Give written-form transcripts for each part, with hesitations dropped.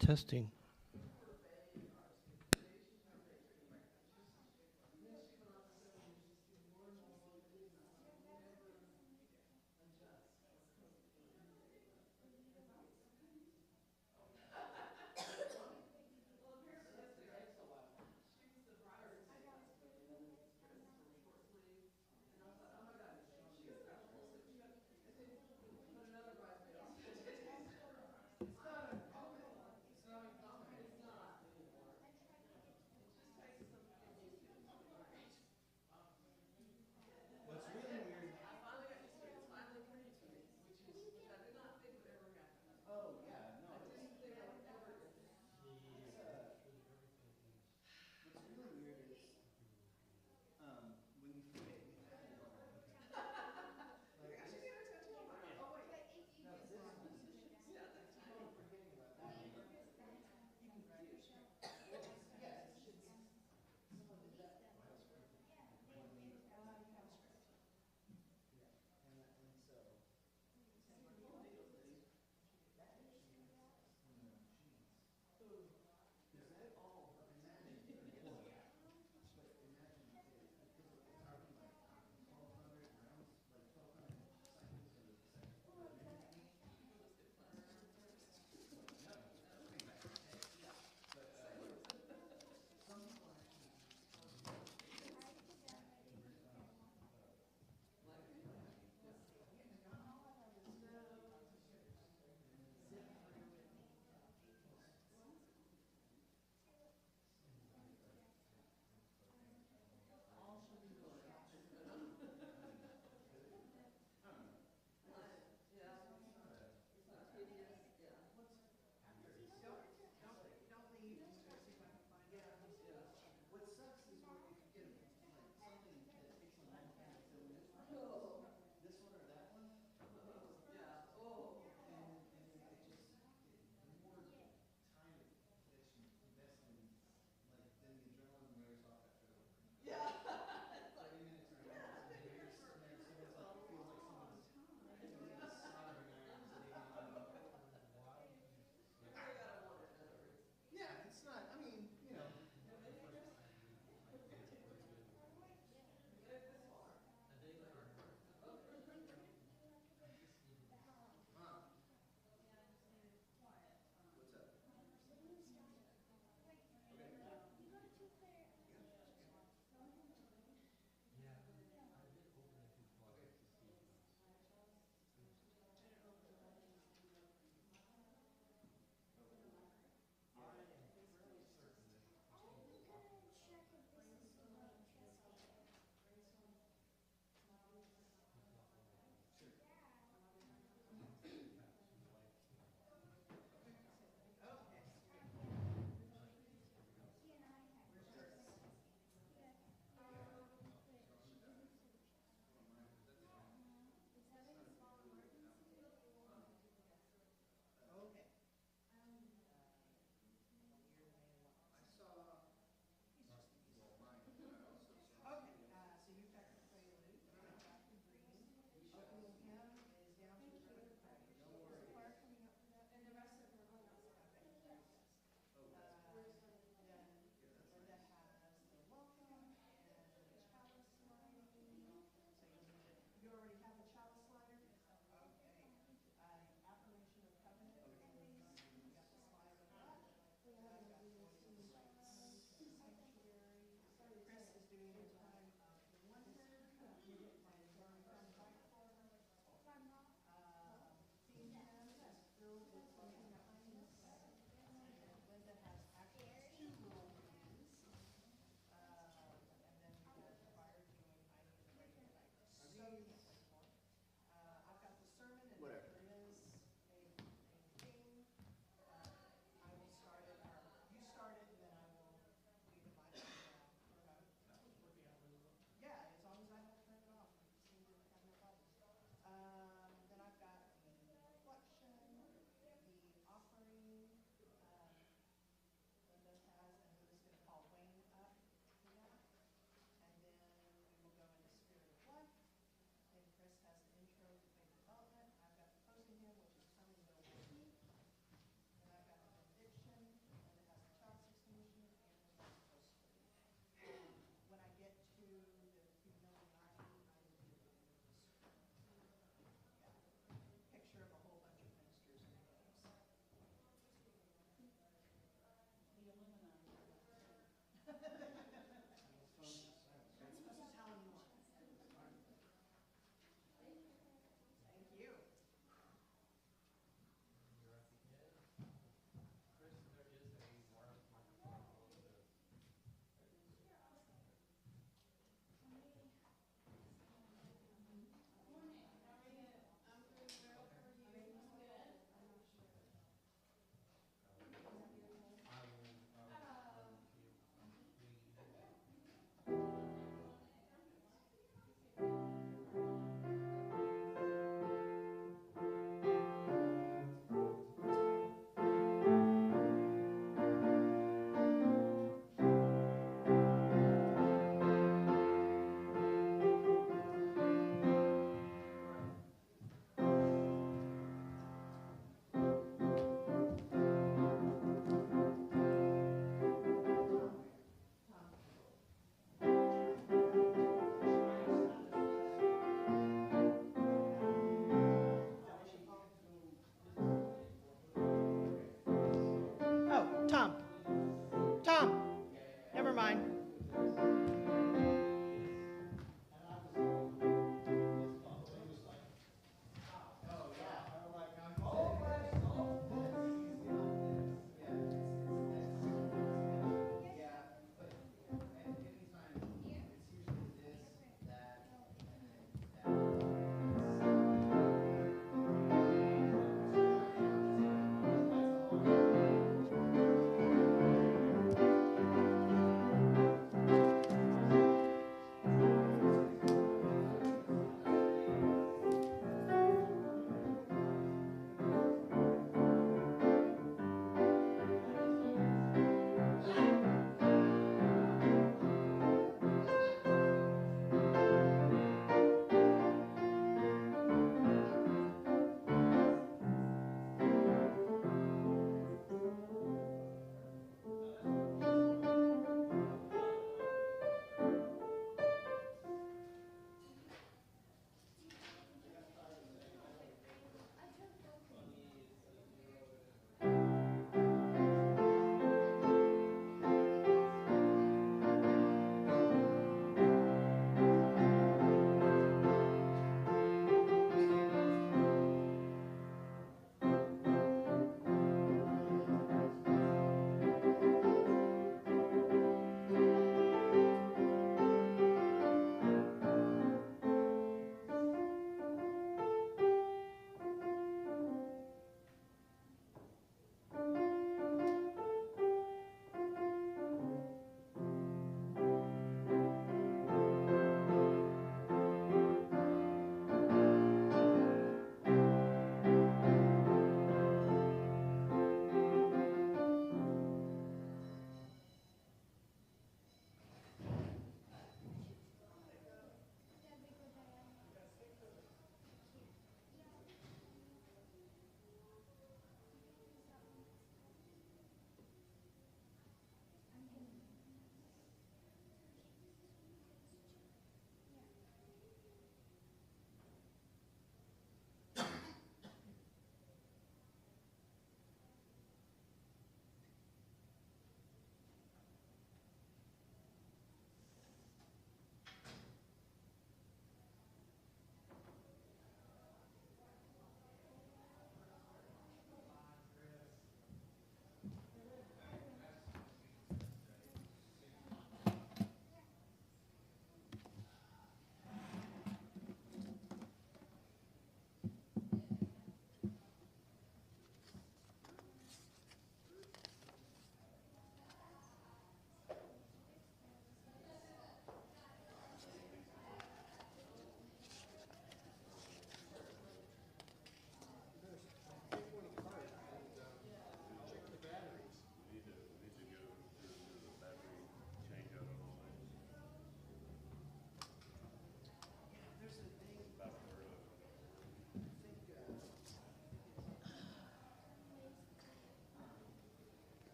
Testing.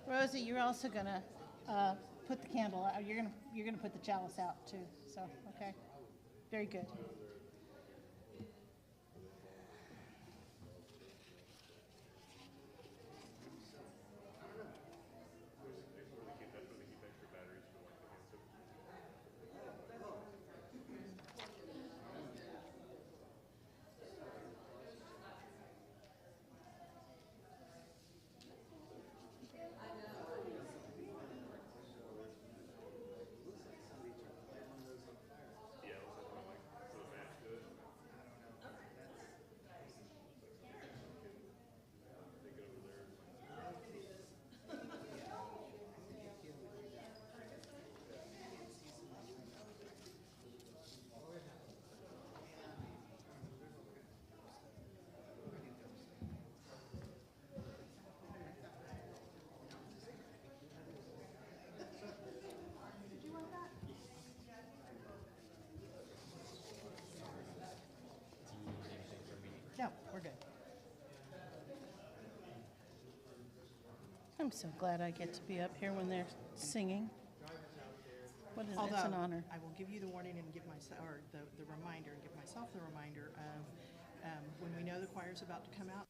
Rosie, you're also gonna put the candle out. You're gonna put the chalice out too. So okay, very good. No, we're good. I'm so glad I get to be up here when they're singing. What is it? It's an honor. I will give you the warning and give myself, or the reminder, and give myself the reminder of when we know the choir's about to come out.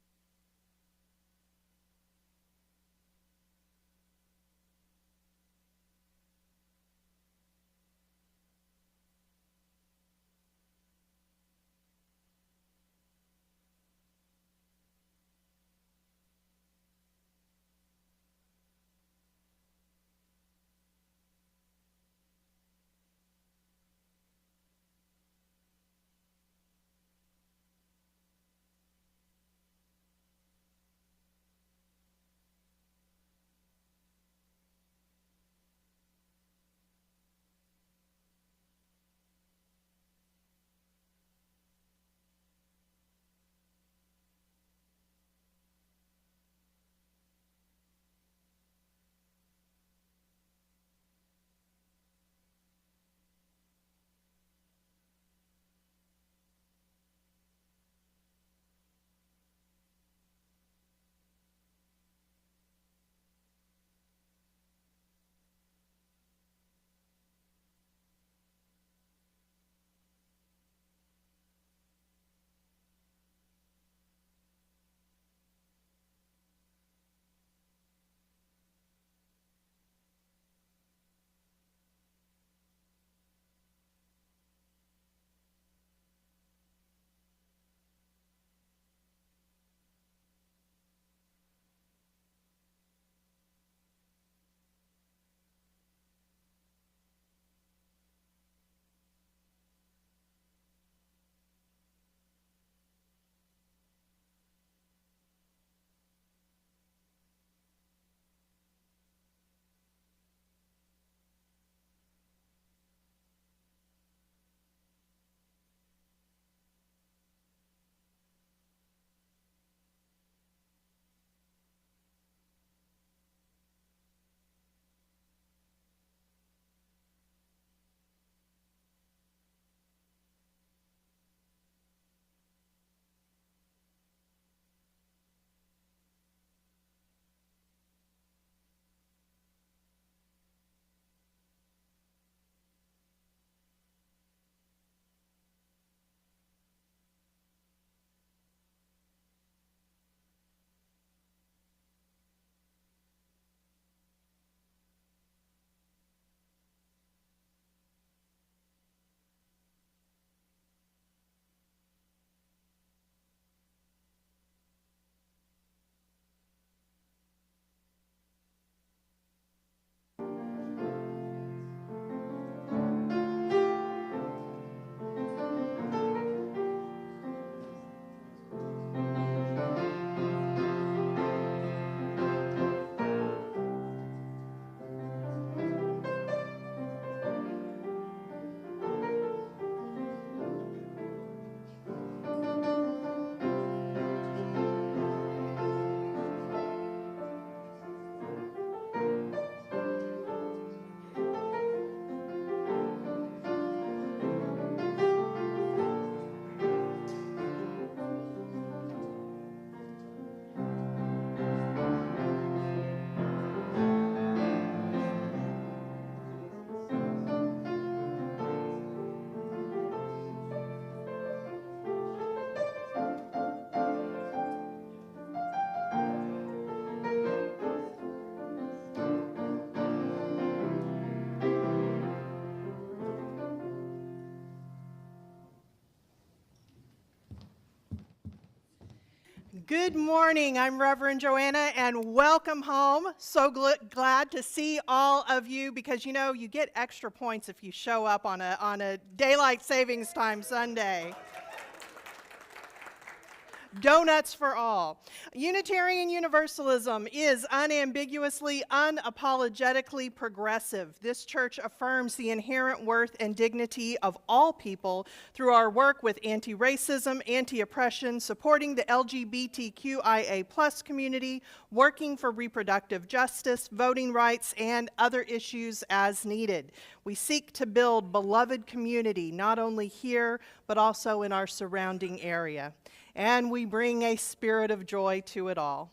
Good morning. I'm Reverend Joanna, and welcome home. So glad to see all of you, because you know you get extra points if you show up on a daylight savings time Sunday. Donuts for all. Unitarian Universalism is unambiguously, unapologetically progressive. This church affirms the inherent worth and dignity of all people through our work with anti-racism, anti-oppression, supporting the LGBTQIA+ community, working for reproductive justice, voting rights, and other issues as needed. We seek to build beloved community, not only here, but also in our surrounding area. And we bring a spirit of joy to it all.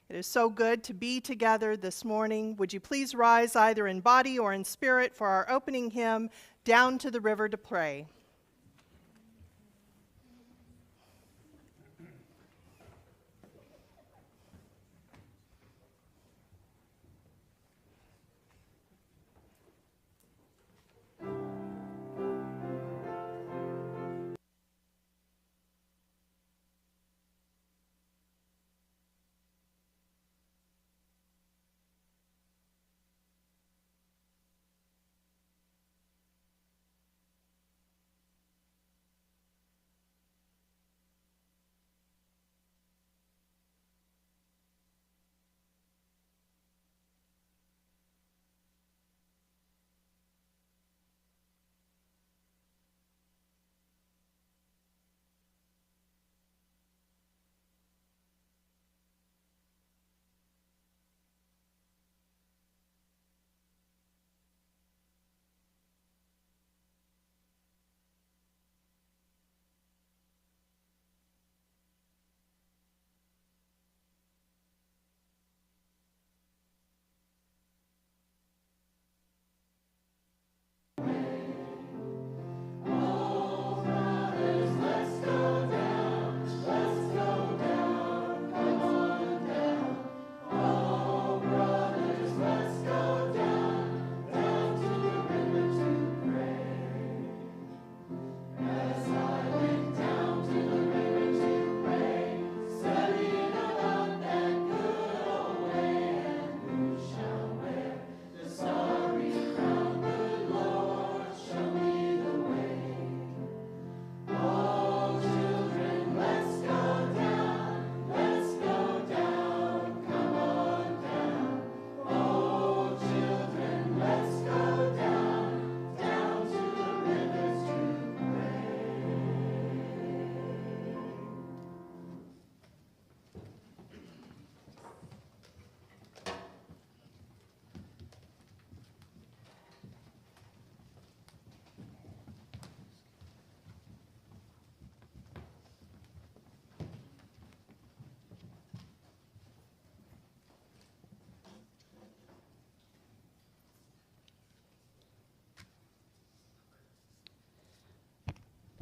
It is so good to be together this morning. Would you please rise either in body or in spirit for our opening hymn, Down to the River to Pray.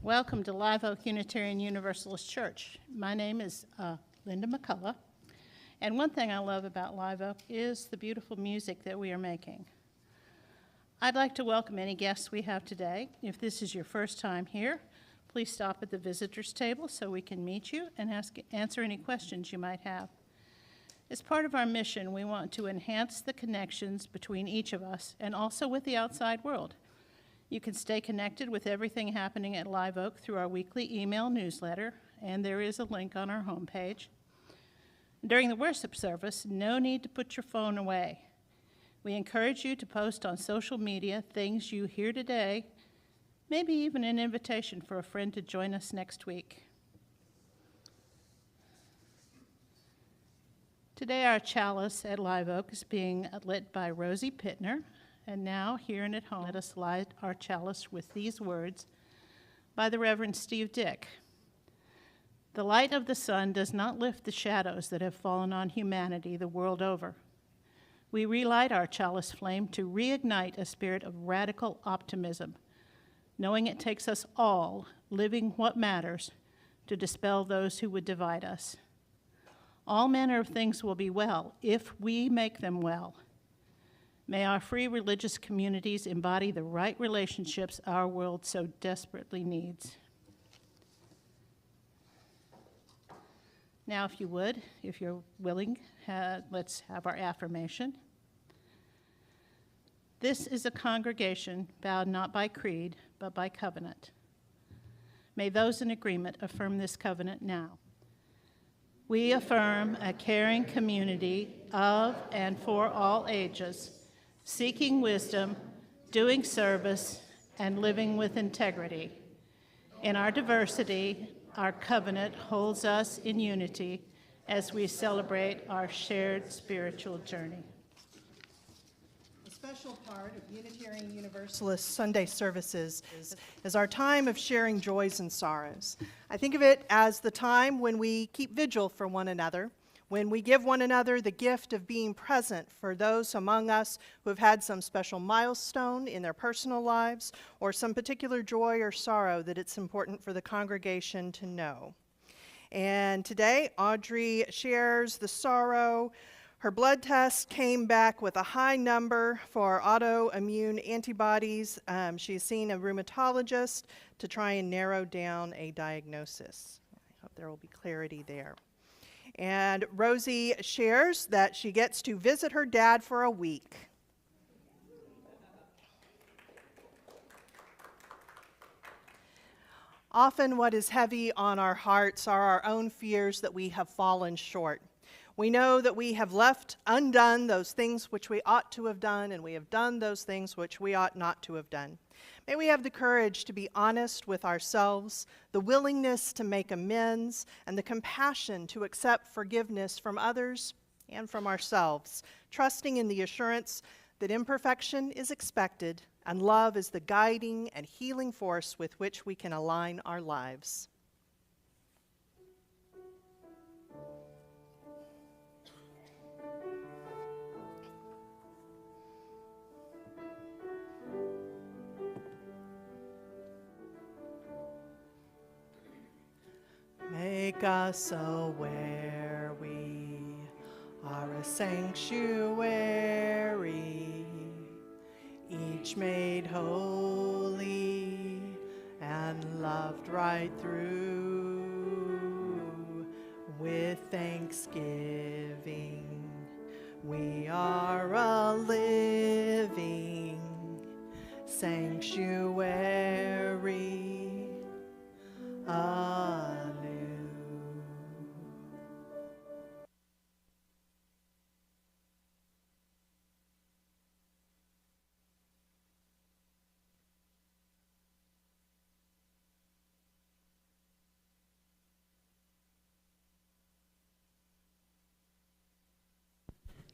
Welcome to Live Oak Unitarian Universalist Church. My name is Linda McCullough, and one thing I love about Live Oak is the beautiful music that we are making. I'd like to welcome any guests we have today. If this is your first time here, please stop at the visitors table so we can meet you and answer any questions you might have. As part of our mission, we want to enhance the connections between each of us and also with the outside world. You can stay connected with everything happening at Live Oak through our weekly email newsletter, and there is a link on our homepage. During the worship service, no need to put your phone away. We encourage you to post on social media things you hear today, maybe even an invitation for a friend to join us next week. Today our chalice at Live Oak is being lit by Rosie Pittner. And now, here and at home, let us light our chalice with these words by the Reverend Steve Dick. The light of the sun does not lift the shadows that have fallen on humanity the world over. We relight our chalice flame to reignite a spirit of radical optimism, knowing it takes us all, living what matters, to dispel those who would divide us. All manner of things will be well if we make them well. May our free religious communities embody the right relationships our world so desperately needs. Now, if you would, if you're willing, let's have our affirmation. This is a congregation bound not by creed, but by covenant. May those in agreement affirm this covenant now. We affirm a caring community of and for all ages, seeking wisdom, doing service, and living with integrity. In our diversity, our covenant holds us in unity as we celebrate our shared spiritual journey. A special part of Unitarian Universalist Sunday services is our time of sharing joys and sorrows. I think of it as the time when we keep vigil for one another, when we give one another the gift of being present for those among us who have had some special milestone in their personal lives or some particular joy or sorrow that it's important for the congregation to know. And today, Audrey shares the sorrow. Her blood test came back with a high number for autoimmune antibodies. She's seen a rheumatologist to try and narrow down a diagnosis. I hope there will be clarity there. And Rosie shares that she gets to visit her dad for a week. Often what is heavy on our hearts are our own fears that we have fallen short. We know that we have left undone those things which we ought to have done, and we have done those things which we ought not to have done. May we have the courage to be honest with ourselves, the willingness to make amends, and the compassion to accept forgiveness from others and from ourselves, trusting in the assurance that imperfection is expected and love is the guiding and healing force with which we can align our lives. Make us aware we are a sanctuary, each made holy and loved right through. With thanksgiving, we are a living sanctuary anew.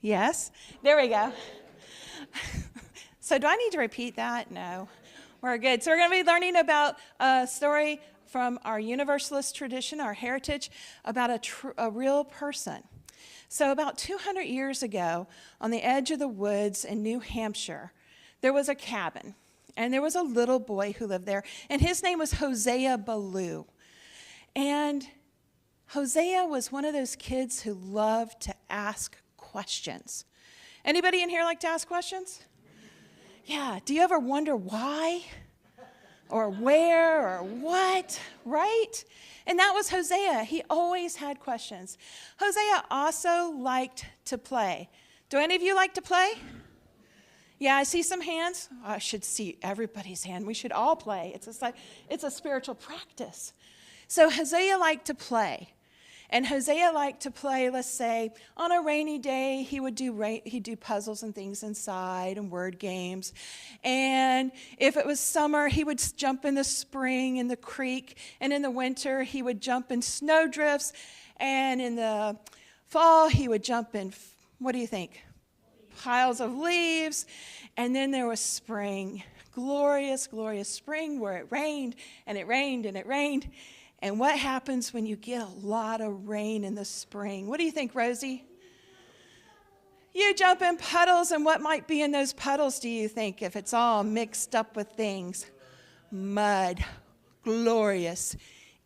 Yes, there we go. So do I need to repeat that? No, we're good. So we're going to be learning about a story from our Universalist tradition, our heritage, about a real person. So about 200 years ago, on the edge of the woods in New Hampshire, there was a cabin, and there was a little boy who lived there, and his name was Hosea Ballou. And Hosea was one of those kids who loved to ask questions. Anybody in here like to ask questions? Yeah. Do you ever wonder why or where or what, right? And that was Hosea. He always had questions. Hosea also liked to play. Do any of you like to play? Yeah, I see some hands. I should see everybody's hand. We should all play. It's a spiritual practice. So Hosea liked to play. And Hosea liked to play, let's say, on a rainy day, he'd do puzzles and things inside and word games. And if it was summer, he would jump in the spring in the creek. And in the winter, he would jump in snowdrifts. And in the fall, he would jump in, what do you think? Piles of leaves. And then there was spring, glorious, glorious spring where it rained and it rained and it rained. And what happens when you get a lot of rain in the spring? What do you think, Rosie? You jump in puddles, and what might be in those puddles, do you think, if it's all mixed up with things? Mud, glorious,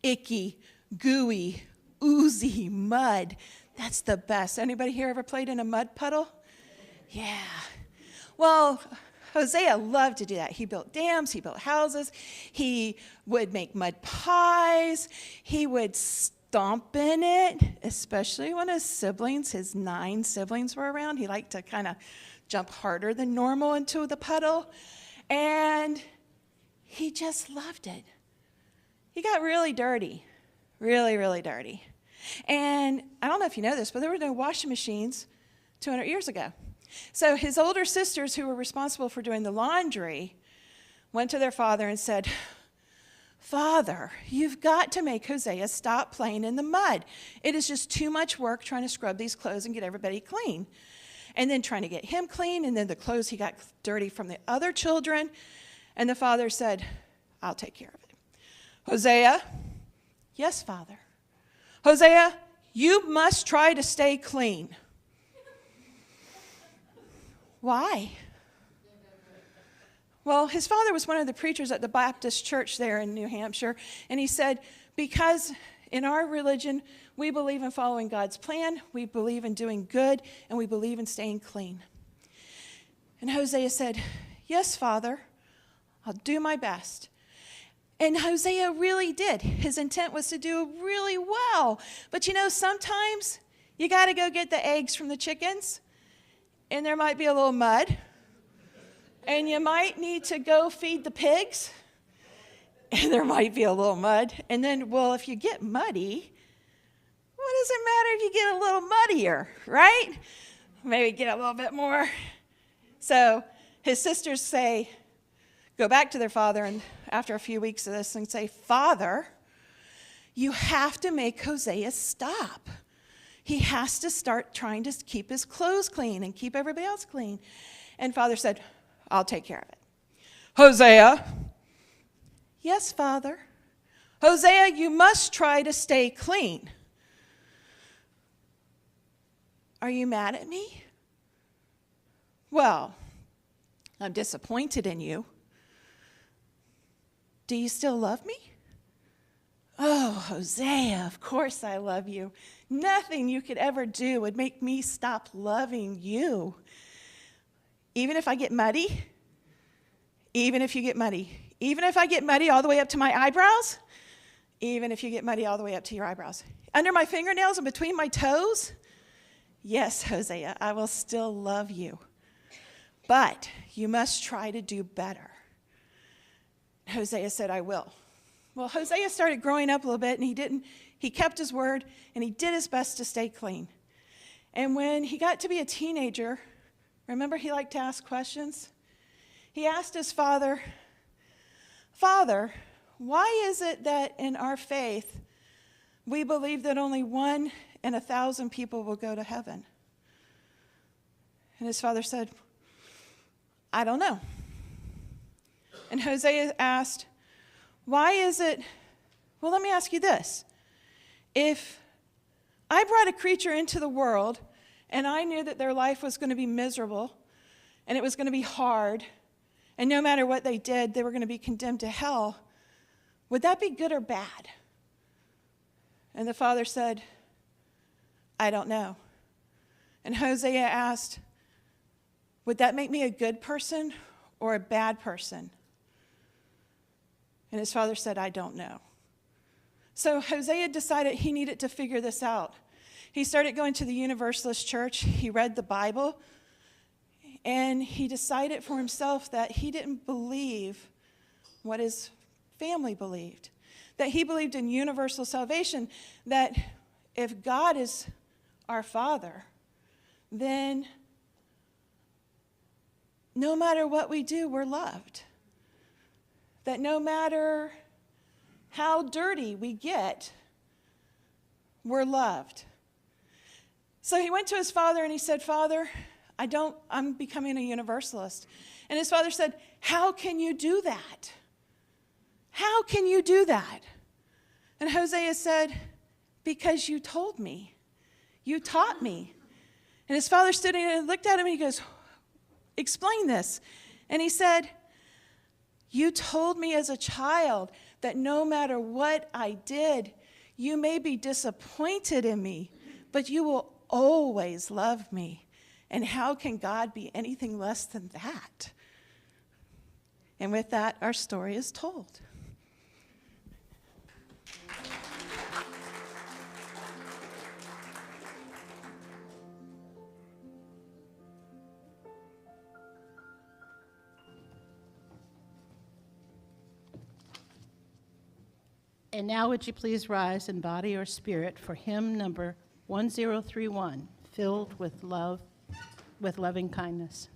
icky, gooey, oozy mud. That's the best. Anybody here ever played in a mud puddle? Yeah. Well, Hosea loved to do that. He built dams, he built houses, he would make mud pies, he would stomping it, especially when his 9 siblings were around. He liked to kind of jump harder than normal into the puddle. And he just loved it. He got really dirty, really, really dirty. And I don't know if you know this, but there were no washing machines 200 years ago. So his older sisters, who were responsible for doing the laundry, went to their father and said, Father, you've got to make Hosea stop playing in the mud. It is just too much work trying to scrub these clothes and get everybody clean. And then trying to get him clean, and then the clothes he got dirty from the other children. And the father said, I'll take care of it. Hosea, yes, Father. Hosea, you must try to stay clean. Why? Well, his father was one of the preachers at the Baptist church there in New Hampshire, and he said, because in our religion, we believe in following God's plan, we believe in doing good, and we believe in staying clean. And Hosea said, yes, Father, I'll do my best. And Hosea really did. His intent was to do really well. But you know, sometimes you got to go get the eggs from the chickens, and there might be a little mud. And you might need to go feed the pigs, and there might be a little mud. And then, well, if you get muddy, what does it matter if you get a little muddier, right? Maybe get a little bit more. So his sisters go back to their father, and after a few weeks of this, and say, Father, you have to make Hosea stop. He has to start trying to keep his clothes clean and keep everybody else clean. And Father said, I'll take care of it. Hosea, yes, Father. Hosea, you must try to stay clean. Are you mad at me? Well, I'm disappointed in you. Do you still love me? Oh, Hosea, of course I love you. Nothing you could ever do would make me stop loving you. Even if I get muddy, even if you get muddy, even if I get muddy all the way up to my eyebrows, even if you get muddy all the way up to your eyebrows, under my fingernails and between my toes, yes, Hosea, I will still love you. But you must try to do better. Hosea said, I will. Well, Hosea started growing up a little bit, and he kept his word, and he did his best to stay clean. And when he got to be a teenager, remember, he liked to ask questions? He asked his father, Father, why is it that in our faith we believe that only 1 in 1,000 people will go to heaven? And his father said, I don't know. And Hosea asked, why is it, well, let me ask you this. If I brought a creature into the world and I knew that their life was going to be miserable and it was going to be hard, and no matter what they did, they were going to be condemned to hell, would that be good or bad? And the father said, I don't know. And Hosea asked, would that make me a good person or a bad person? And his father said, I don't know. So Hosea decided he needed to figure this out. He started going to the Universalist church. He read the Bible. And he decided for himself that he didn't believe what his family believed. That he believed in universal salvation. That if God is our Father, then no matter what we do, we're loved. That no matter how dirty we get, we're loved. So he went to his father and he said, Father, I'm becoming a Universalist. And his father said, how can you do that? How can you do that? And Hosea said, because you told me. You taught me. And his father stood and looked at him and he goes, explain this. And he said, you told me as a child that no matter what I did, you may be disappointed in me, but you will always love me. And how can God be anything less than that? And with that, our story is told. And now would you please rise in body or spirit for hymn number 1031, Filled with Love, with Loving Kindness.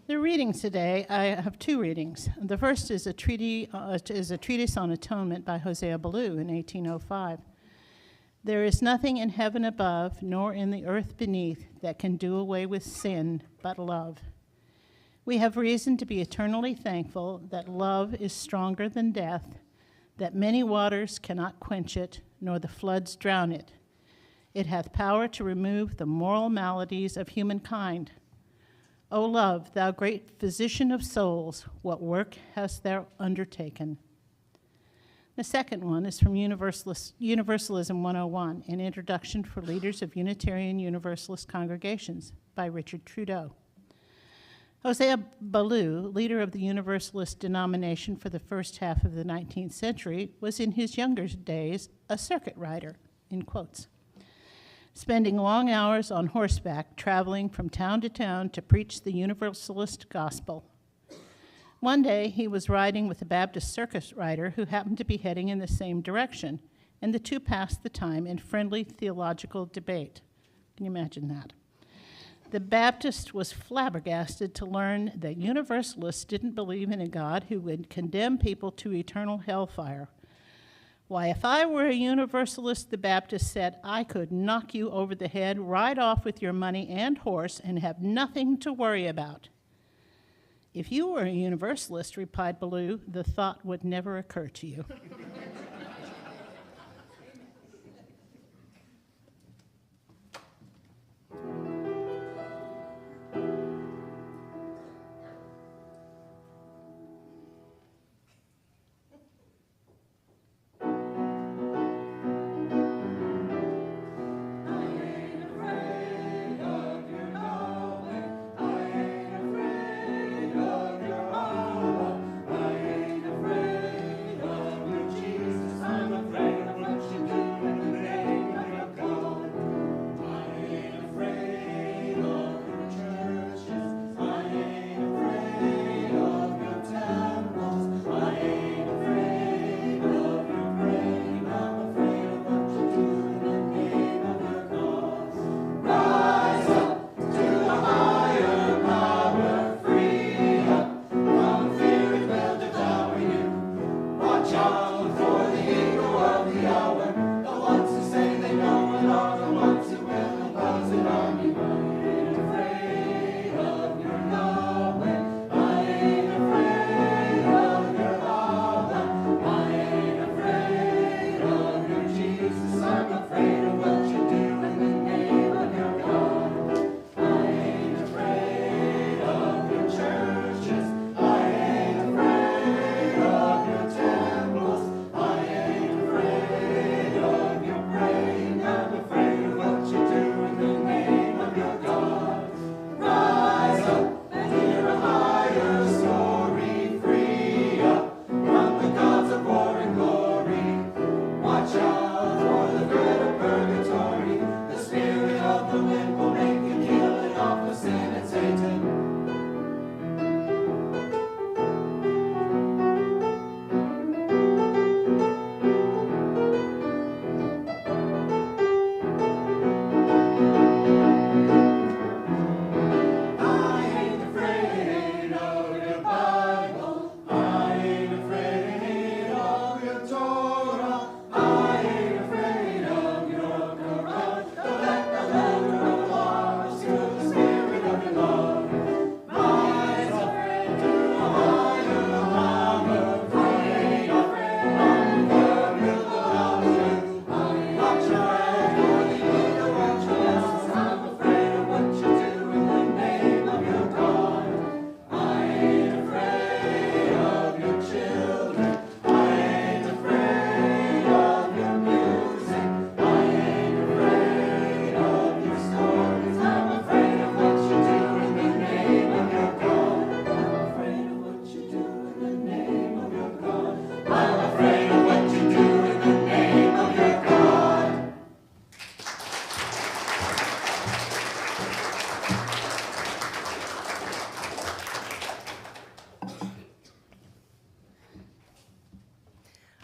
The readings today, I have two readings. The first is a treatise on atonement by Hosea Ballou in 1805. There is nothing in heaven above, nor in the earth beneath, that can do away with sin but love. We have reason to be eternally thankful that love is stronger than death, that many waters cannot quench it, nor the floods drown it. It hath power to remove the moral maladies of humankind. O love, thou great physician of souls, what work hast thou undertaken? The second one is from Universalism 101, an introduction for leaders of Unitarian Universalist congregations by Richard Trudeau. Hosea Ballou, leader of the Universalist denomination for the first half of the 19th century, was in his younger days a circuit rider, in quotes, spending long hours on horseback, traveling from town to town to preach the Universalist gospel. One day, he was riding with a Baptist circus rider who happened to be heading in the same direction, and the two passed the time in friendly theological debate. Can you imagine that? The Baptist was flabbergasted to learn that Universalists didn't believe in a God who would condemn people to eternal hellfire. Why, if I were a Universalist, the Baptist said, I could knock you over the head, ride off with your money and horse, and have nothing to worry about. If you were a Universalist, replied Ballou, the thought would never occur to you. I ain't afraid of your going. I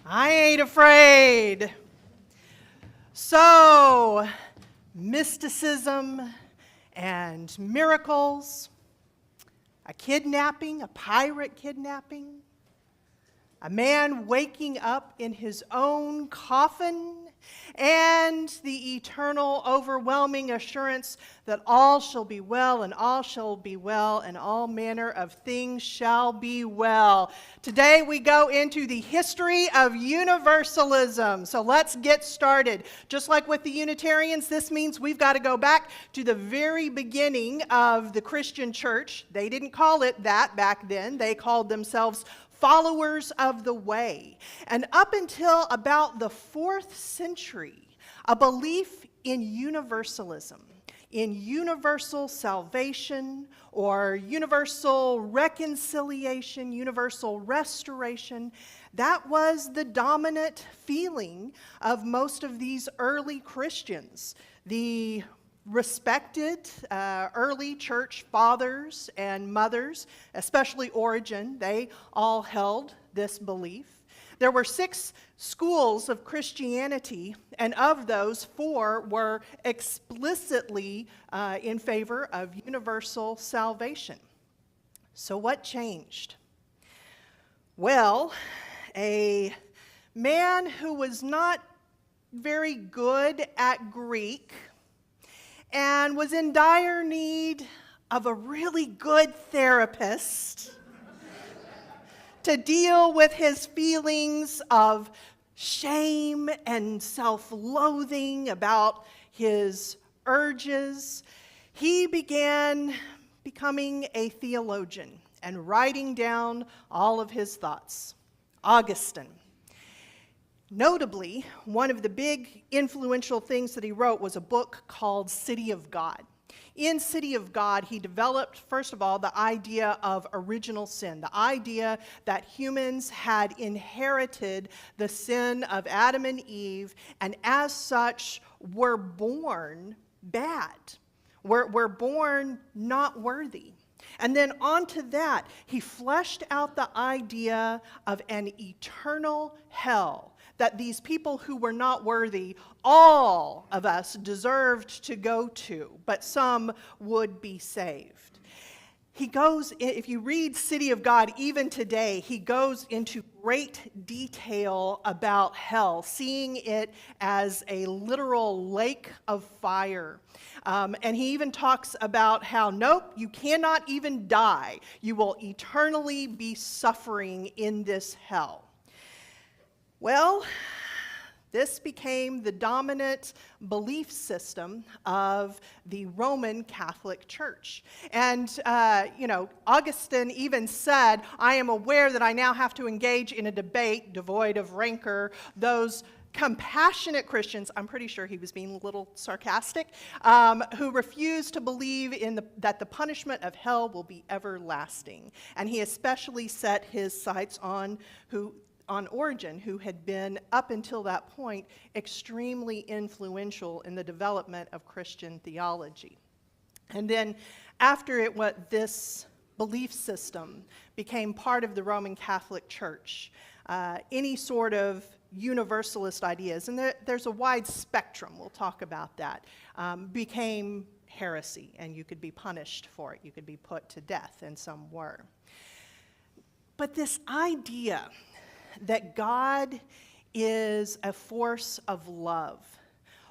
I ain't afraid. So, mysticism and miracles, a kidnapping, a pirate kidnapping, a man waking up in his own coffin, and the eternal, overwhelming assurance that all shall be well, and all shall be well, and all manner of things shall be well. Today we go into the history of Universalism. So let's get started. Just like with the Unitarians, this means we've got to go back to the very beginning of the Christian church. They didn't call it that back then. They called themselves followers of the way. And up until about the 4th century, a belief in universalism, in universal salvation or universal reconciliation, universal restoration, that was the dominant feeling of most of these early Christians. The respected early church fathers and mothers, especially Origen, they all held this belief. There were 6 schools of Christianity, and of those, 4 were explicitly in favor of universal salvation. So what changed? Well, a man who was not very good at Greek and was in dire need of a really good therapist to deal with his feelings of shame and self-loathing about his urges. He began becoming a theologian and writing down all of his thoughts. Augustine. Notably, one of the big influential things that he wrote was a book called City of God. In City of God, he developed, first of all, the idea of original sin, the idea that humans had inherited the sin of Adam and Eve, and as such, were born bad. We're born not worthy. And then onto that, he fleshed out the idea of an eternal hell, that these people who were not worthy, all of us deserved to go to, but some would be saved. he goes, if you read City of God, even today, he goes into great detail about hell, seeing it as a literal lake of fire. And he even talks about how, nope, you cannot even die. You will eternally be suffering in this hell. Well, this became the dominant belief system of the Roman Catholic Church. And, Augustine even said, I am aware that I now have to engage in a debate devoid of rancor. Those compassionate Christians, I'm pretty sure he was being a little sarcastic, who refuse to believe that the punishment of hell will be everlasting. And he especially set his sights on Origen, who had been, up until that point, extremely influential in the development of Christian theology. And then after this belief system became part of the Roman Catholic Church, any sort of universalist ideas, and there's a wide spectrum, we'll talk about that, became heresy, and you could be punished for it. You could be put to death, and some were. But this idea that God is a force of love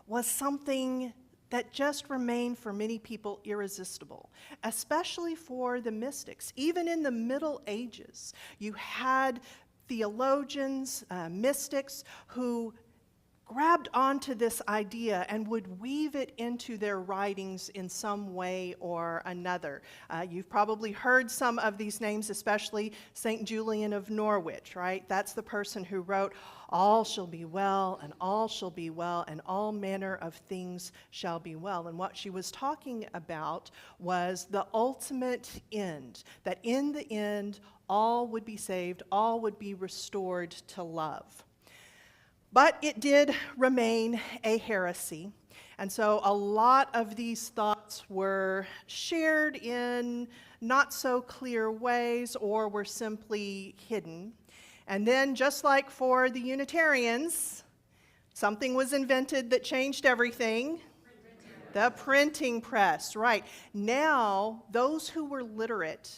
was something that just remained for many people irresistible, especially for the mystics. Even in the Middle Ages, you had theologians, mystics, who grabbed onto this idea and would weave it into their writings in some way or another. You've probably heard some of these names, especially St. Julian of Norwich, right? That's the person who wrote, all shall be well, and all shall be well, and all manner of things shall be well. And what she was talking about was the ultimate end, that in the end, all would be saved, all would be restored to love. But it did remain a heresy, and so a lot of these thoughts were shared in not so clear ways or were simply hidden. And then, just like for the Unitarians, something was invented that changed everything. The printing press, right. Now, those who were literate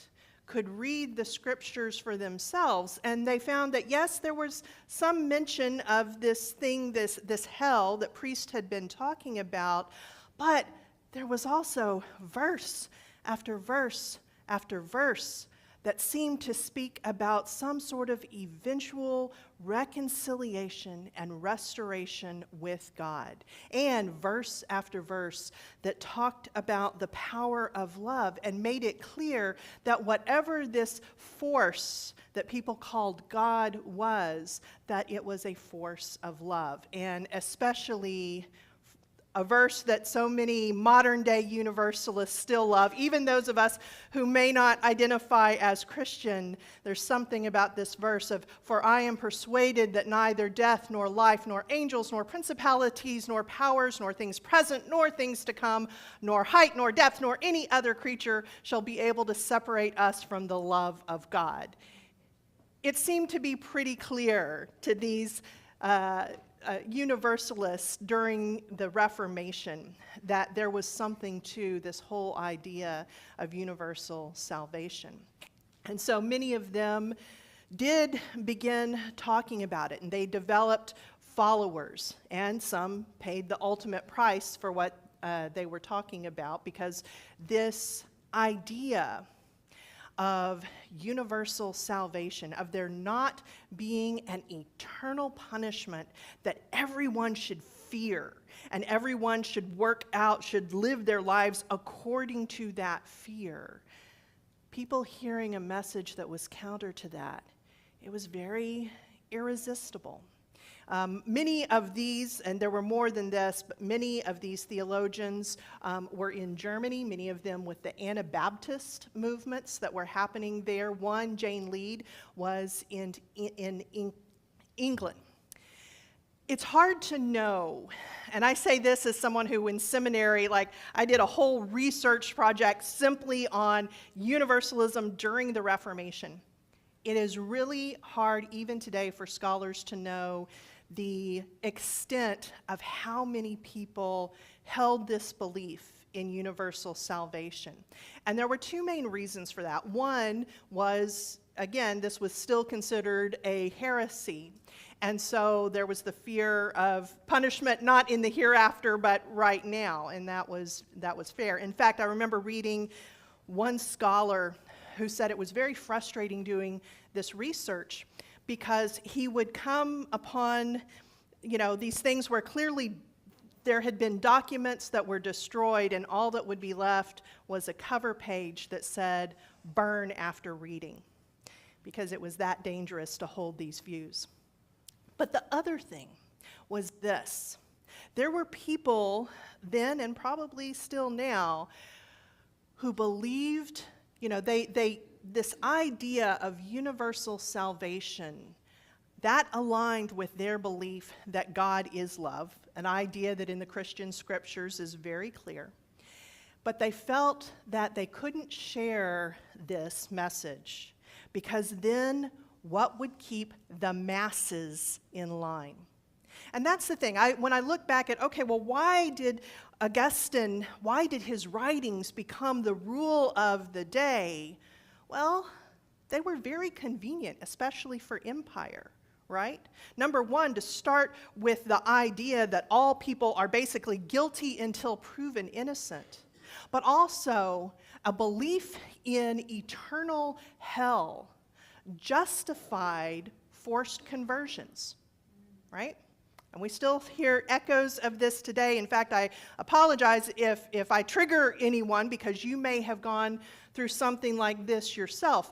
could read the scriptures for themselves, and they found that, yes, there was some mention of this thing, this hell that priests had been talking about, but there was also verse after verse after verse that seemed to speak about some sort of eventual reconciliation and restoration with God. And verse after verse that talked about the power of love and made it clear that whatever this force that people called God was, that it was a force of love. And especially a verse that so many modern-day universalists still love, even those of us who may not identify as Christian. There's something about this verse of, for I am persuaded that neither death, nor life, nor angels, nor principalities, nor powers, nor things present, nor things to come, nor height, nor depth, nor any other creature shall be able to separate us from the love of God. It seemed to be pretty clear to these Universalists during the Reformation that there was something to this whole idea of universal salvation. And so many of them did begin talking about it, and they developed followers, and some paid the ultimate price for what they were talking about, because this idea of universal salvation, of there not being an eternal punishment that everyone should fear, and everyone should work out, should live their lives according to that fear. People hearing a message that was counter to that, it was very irresistible. Many of these, and there were more than this, but many of these theologians were in Germany, many of them with the Anabaptist movements that were happening there. One, Jane Lead, was in England. It's hard to know, and I say this as someone who in seminary, I did a whole research project simply on universalism during the Reformation. It is really hard even today for scholars to know the extent of how many people held this belief in universal salvation. And there were two main reasons for that. One was, again, this was still considered a heresy. And so there was the fear of punishment, not in the hereafter, but right now. And that was fair. In fact, I remember reading one scholar who said it was very frustrating doing this research because he would come upon, these things where clearly there had been documents that were destroyed, and all that would be left was a cover page that said, "Burn after reading," because it was that dangerous to hold these views. But the other thing was this. There were people then, and probably still now, who believed, this idea of universal salvation, that aligned with their belief that God is love, an idea that in the Christian scriptures is very clear. But they felt that they couldn't share this message because then what would keep the masses in line? And that's the thing. When I look back at, why did Augustine, why did his writings become the rule of the day? Well, they were very convenient, especially for empire, right? Number one, to start with the idea that all people are basically guilty until proven innocent, but also a belief in eternal hell justified forced conversions, right? And we still hear echoes of this today. In fact, I apologize if I trigger anyone because you may have gone through something like this yourself.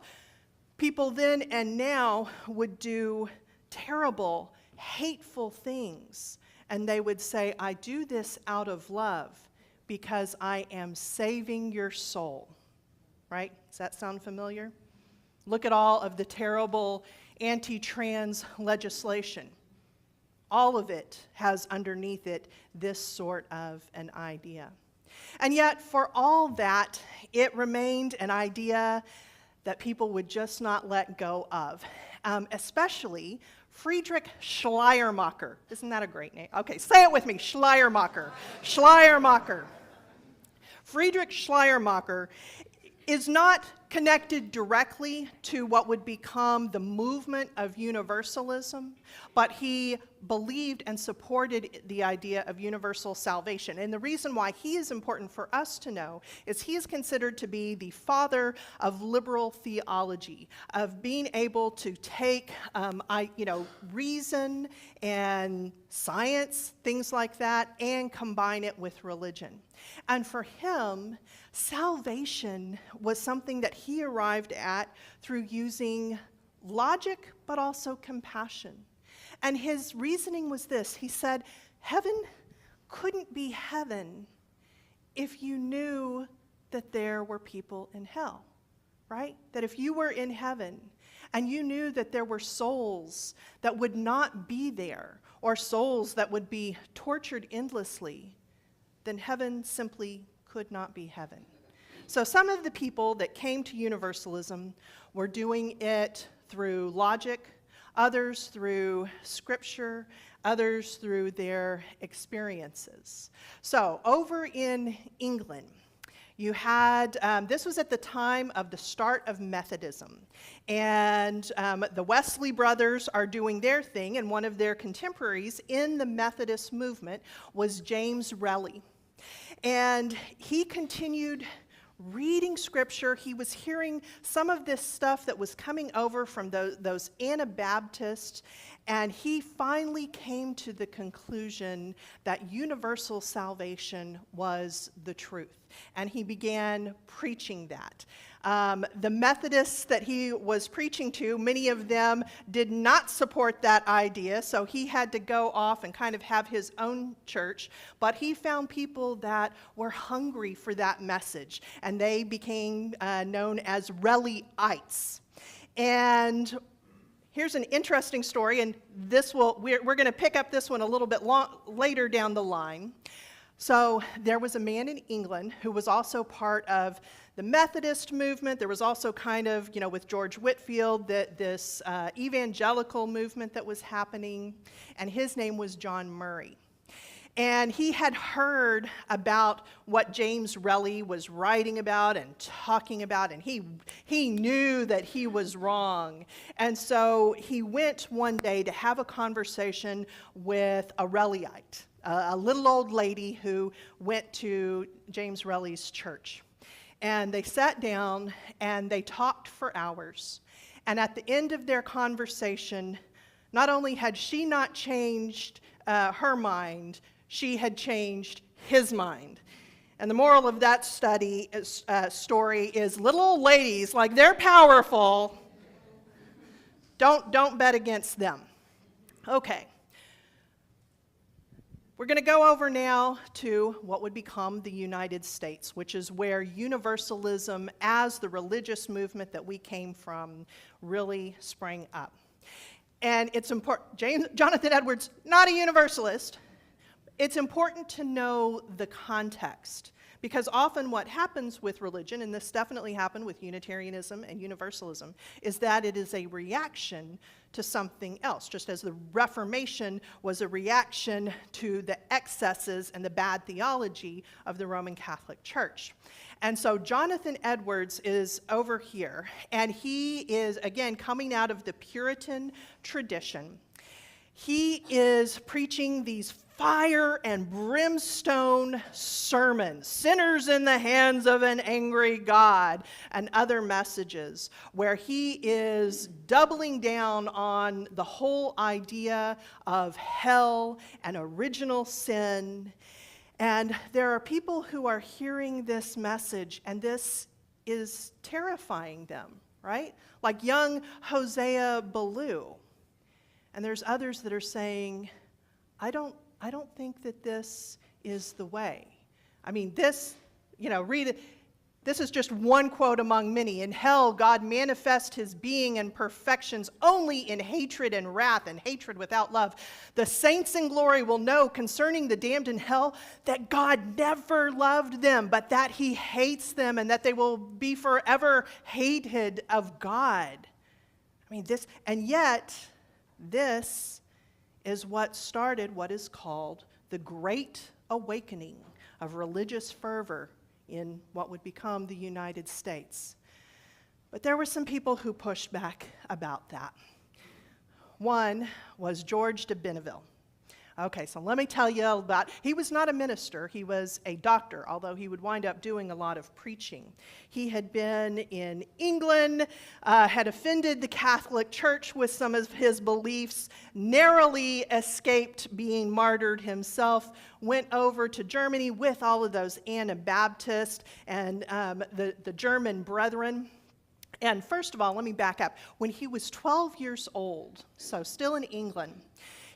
People then and now would do terrible, hateful things, and they would say, "I do this out of love because I am saving your soul." Right? Does that sound familiar? Look at all of the terrible anti-trans legislation. All of it has underneath it this sort of an idea. And yet, for all that, it remained an idea that people would just not let go of, especially Friedrich Schleiermacher. Isn't that a great name? Okay, say it with me, Schleiermacher. Schleiermacher. Friedrich Schleiermacher is not connected directly to what would become the movement of Universalism, but he believed and supported the idea of universal salvation. And the reason why he is important for us to know is he is considered to be the father of liberal theology, of being able to take reason and science, things like that, and combine it with religion. And for him, salvation was something that he arrived at through using logic, but also compassion. And his reasoning was this. He said, heaven couldn't be heaven if you knew that there were people in hell, right? That if you were in heaven and you knew that there were souls that would not be there, or souls that would be tortured endlessly, then heaven simply could not be heaven. So some of the people that came to Universalism were doing it through logic, others through scripture, others through their experiences. So over in England, you had, this was at the time of the start of Methodism. And the Wesley brothers are doing their thing, and one of their contemporaries in the Methodist movement was James Relly. And he continued reading scripture. He was hearing some of this stuff that was coming over from those Anabaptists, and he finally came to the conclusion that universal salvation was the truth. And he began preaching that. The Methodists that he was preaching to, many of them did not support that idea, so he had to go off and kind of have his own church. But he found people that were hungry for that message, and they became known as Relyites. And here's an interesting story, and we're going to pick up this one a little bit later down the line. So there was a man in England who was also part of the Methodist movement. There was also kind of, with George Whitefield, this evangelical movement that was happening, and his name was John Murray. And he had heard about what James Relly was writing about and talking about, and he knew that he was wrong. And so he went one day to have a conversation with a Rellyite, a little old lady who went to James Relly's church. And they sat down and they talked for hours. And at the end of their conversation, not only had she not changed her mind, she had changed his mind. And the moral of that story is little old ladies, like they're powerful, don't bet against them. Okay. We're going to go over now to what would become the United States, which is where Universalism as the religious movement that we came from really sprang up. And it's important, Jonathan Edwards, not a Universalist. It's important to know the context, because often what happens with religion, and this definitely happened with Unitarianism and Universalism, is that it is a reaction to something else, just as the Reformation was a reaction to the excesses and the bad theology of the Roman Catholic Church. And so Jonathan Edwards is over here, and he is, again, coming out of the Puritan tradition. He is preaching these fire and brimstone sermons, sinners in the hands of an angry God, and other messages where he is doubling down on the whole idea of hell and original sin. And there are people who are hearing this message, and this is terrifying them, right? Like young Hosea Ballou. And there's others that are saying, I don't think that this is the way. I mean, this, read it. This is just one quote among many. In hell, God manifests his being and perfections only in hatred and wrath, and hatred without love. The saints in glory will know concerning the damned in hell that God never loved them, but that he hates them, and that they will be forever hated of God. I mean, and yet, this is what started what is called the Great Awakening of religious fervor in what would become the United States. But there were some people who pushed back about that. One was George de Benneville. Okay, so let me tell you about, he was not a minister, he was a doctor, although he would wind up doing a lot of preaching. He had been in England, had offended the Catholic Church with some of his beliefs, narrowly escaped being martyred himself, went over to Germany with all of those Anabaptists and the German brethren. And first of all, let me back up. When he was 12 years old, so still in England,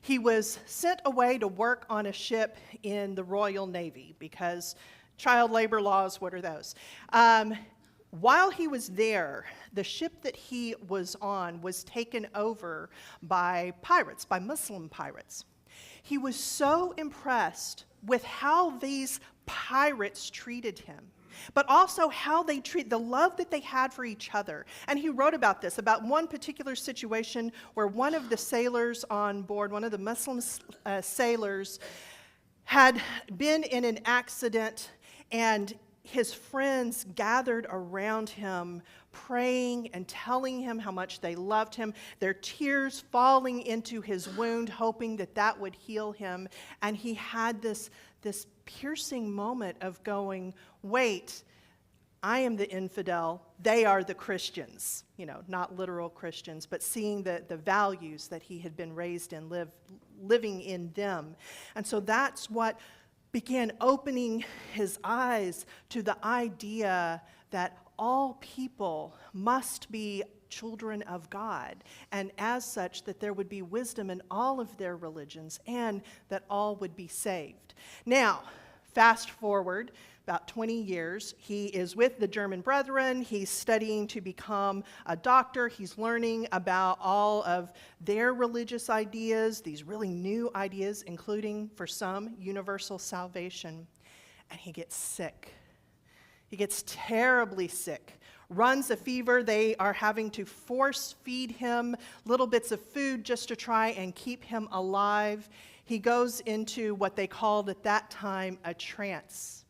he was sent away to work on a ship in the Royal Navy because child labor laws, what are those? While he was there, the ship that he was on was taken over by pirates, by Muslim pirates. He was so impressed with how these pirates treated him, but also how they treat the love that they had for each other. And he wrote about this, about one particular situation where one of the sailors on board, one of the Muslim sailors, had been in an accident, and his friends gathered around him, praying and telling him how much they loved him, their tears falling into his wound, hoping that that would heal him. And he had this piercing moment of going, wait, I am the infidel, they are the Christians. Not literal Christians, but seeing the values that he had been raised in, living in them. And so that's what began opening his eyes to the idea that all people must be children of God, and as such that there would be wisdom in all of their religions, and that all would be saved. Now, fast forward about 20 years, he is with the German brethren, he's studying to become a doctor, he's learning about all of their religious ideas, these really new ideas, including, for some, universal salvation, and he gets sick. He gets terribly sick, runs a fever. They are having to force feed him little bits of food just to try and keep him alive. He goes into what they called at that time a trance.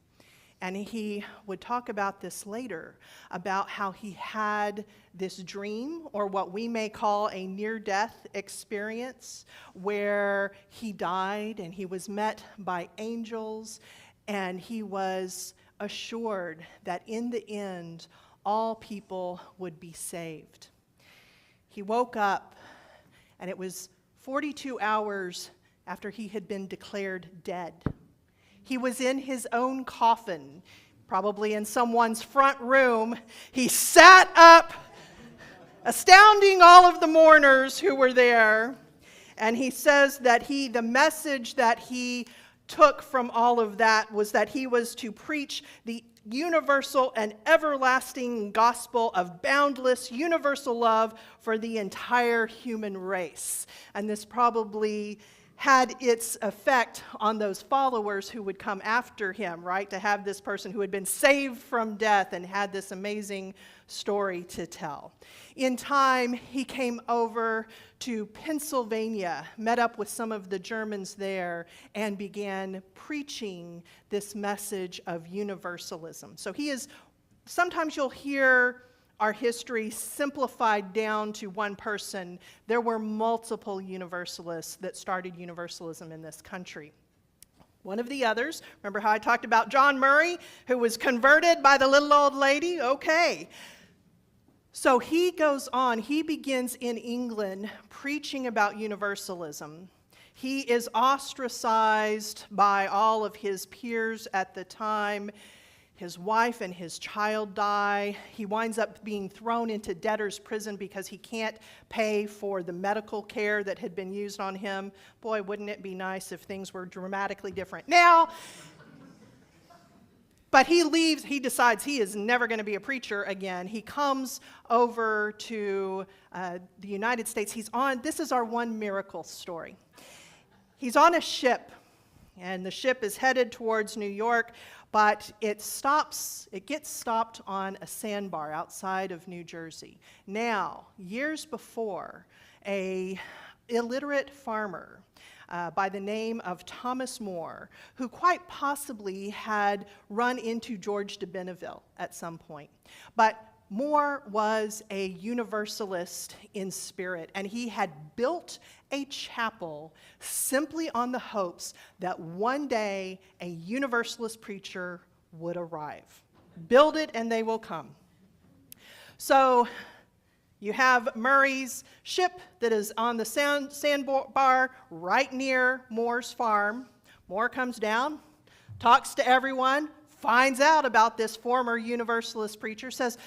And he would talk about this later, about how he had this dream, or what we may call a near-death experience, where he died and he was met by angels, and he was assured that in the end, all people would be saved. He woke up, and it was 42 hours after he had been declared dead. He was in his own coffin, probably in someone's front room. He sat up, astounding all of the mourners who were there. And he says that the message that he took from all of that was that he was to preach the universal and everlasting gospel of boundless, universal love for the entire human race. And this probably had its effect on those followers who would come after him, right? To have this person who had been saved from death and had this amazing story to tell. In time, he came over to Pennsylvania, met up with some of the Germans there, and began preaching this message of universalism. So sometimes you'll hear our history simplified down to one person. There were multiple universalists that started universalism in this country. One of the others, remember how I talked about John Murray, who was converted by the little old lady? Okay. So he goes on, he begins in England preaching about universalism. He is ostracized by all of his peers at the time. His wife and his child die. He winds up being thrown into debtor's prison because he can't pay for the medical care that had been used on him. Boy, wouldn't it be nice if things were dramatically different now. But he leaves, he decides he is never going to be a preacher again. He comes over to the United States. This is our one miracle story. He's on a ship, and the ship is headed towards New York. But it gets stopped on a sandbar outside of New Jersey. Now, years before, an illiterate farmer by the name of Thomas More, who quite possibly had run into George de Benneville at some point. But More was a universalist in spirit, and he had built a chapel simply on the hopes that one day a universalist preacher would arrive. Build it and they will come. So you have Murray's ship that is on the sandbar right near Moore's farm. Moore comes down, talks to everyone, finds out about this former universalist preacher, says,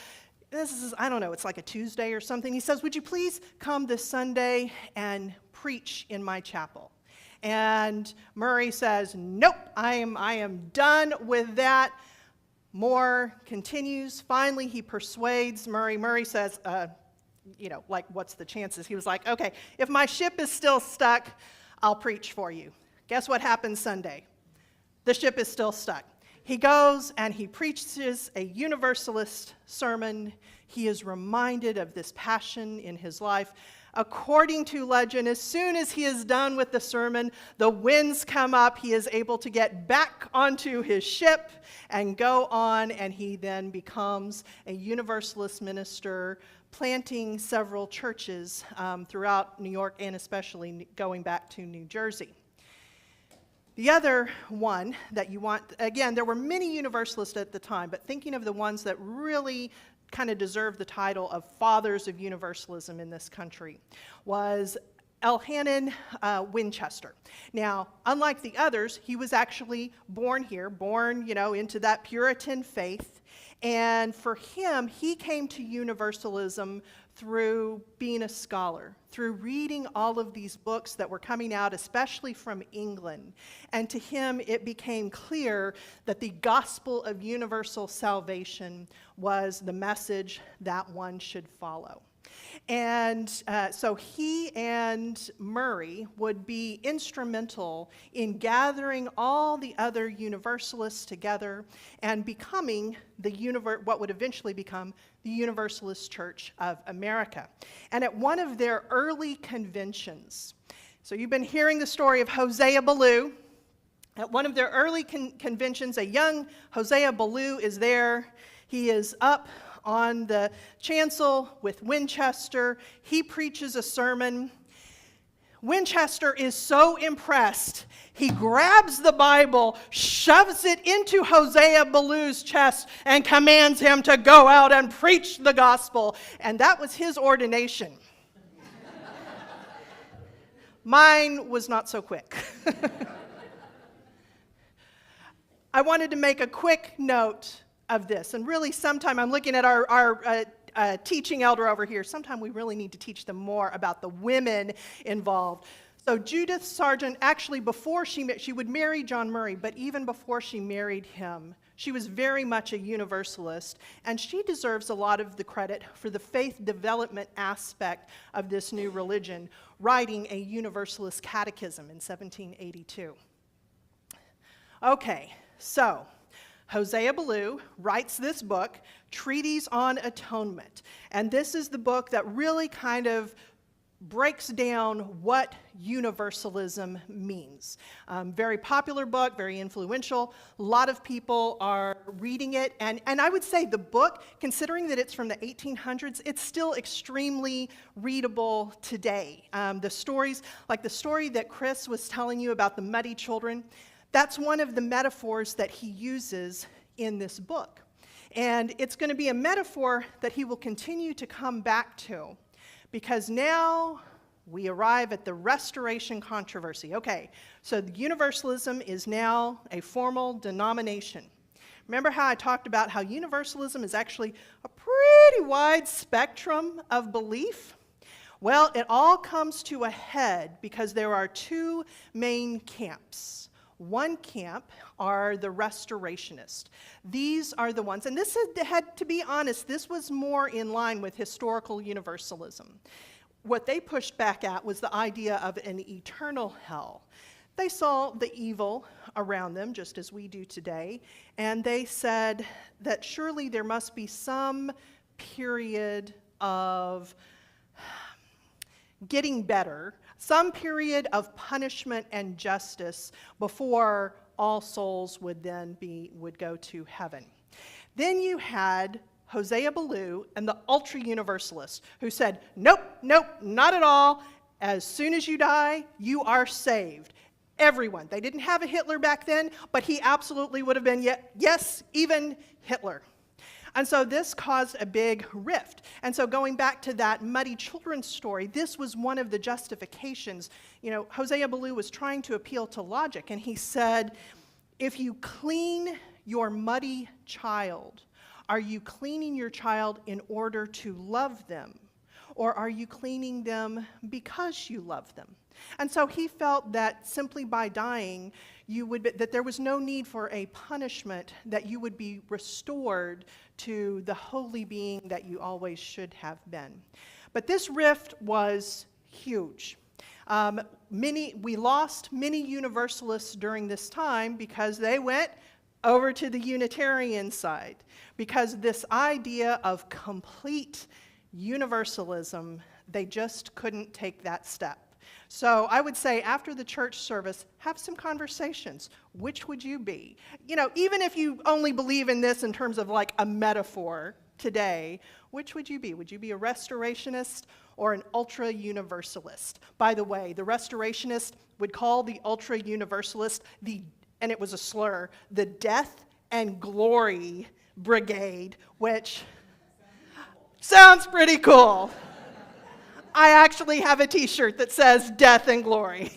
I don't know, it's like a Tuesday or something. He says, would you please come this Sunday and preach in my chapel? And Murray says, nope, I am done with that. Moore continues. Finally, he persuades Murray. Murray says, what's the chances? He was like, okay, if my ship is still stuck, I'll preach for you. Guess what happens Sunday? The ship is still stuck. He goes and he preaches a universalist sermon. He is reminded of this passion in his life. According to legend, as soon as he is done with the sermon, the winds come up. He is able to get back onto his ship and go on, and he then becomes a universalist minister, planting several churches throughout New York and especially going back to New Jersey. The other one that you want, again, there were many Universalists at the time, but thinking of the ones that really kind of deserve the title of fathers of Universalism in this country, was Elhanan Winchester. Now, unlike the others, he was actually born here, into that Puritan faith. And for him, he came to Universalism through being a scholar, through reading all of these books that were coming out, especially from England. And to him, it became clear that the gospel of universal salvation was the message that one should follow. And so he and Murray would be instrumental in gathering all the other Universalists together and becoming what would eventually become the Universalist Church of America. And at one of their early conventions, so you've been hearing the story of Hosea Ballou. At one of their early conventions, a young Hosea Ballou is there. He is up on the chancel with Winchester. He preaches a sermon. Winchester is so impressed, he grabs the Bible, shoves it into Hosea Ballou's chest, and commands him to go out and preach the gospel. And that was his ordination. Mine was not so quick. I wanted to make a quick note of this, and really sometime, I'm looking at our teaching elder over here, sometime we really need to teach them more about the women involved. So Judith Sargent, actually before she would marry John Murray, but even before she married him, she was very much a Universalist, and she deserves a lot of the credit for the faith development aspect of this new religion, writing a Universalist catechism in 1782. Okay, so Hosea Ballou writes this book, Treatise on Atonement. And this is the book that really kind of breaks down what universalism means. Very popular book, very influential. A lot of people are reading it. And I would say the book, considering that it's from the 1800s, it's still extremely readable today. The stories, like the story that Chris was telling you about the muddy children, that's one of the metaphors that he uses in this book. And it's going to be a metaphor that he will continue to come back to, because now we arrive at the Restoration controversy. Okay, so the Universalism is now a formal denomination. Remember how I talked about how Universalism is actually a pretty wide spectrum of belief? Well, it all comes to a head because there are two main camps. One camp are the Restorationists. These are the ones, and this had to be honest, this was more in line with historical Universalism. What they pushed back at was the idea of an eternal hell. They saw the evil around them, just as we do today, and they said that surely there must be some period of getting better, some period of punishment and justice before all souls would go to heaven. Then you had Hosea Ballou and the ultra-universalists who said, nope, not at all. As soon as you die, you are saved. Everyone. They didn't have a Hitler back then, but he absolutely would have been, yes, even Hitler. And so this caused a big rift. And so going back to that muddy children's story, this was one of the justifications. You know, Hosea Ballou was trying to appeal to logic, and he said, if you clean your muddy child, are you cleaning your child in order to love them? Or are you cleaning them because you love them? And so he felt that simply by dying, that there was no need for a punishment, that you would be restored to the holy being that you always should have been. But this rift was huge. We lost many Universalists during this time because they went over to the Unitarian side, because this idea of complete universalism, they just couldn't take that step. So I would say after the church service, have some conversations. Which would you be? You know, even if you only believe in this in terms of like a metaphor today, which would you be? Would you be a restorationist or an ultra-universalist? By the way, the restorationist would call the ultra-universalist, and it was a slur, the Death and Glory Brigade, which sounds pretty cool. I actually have a t-shirt that says Death and Glory.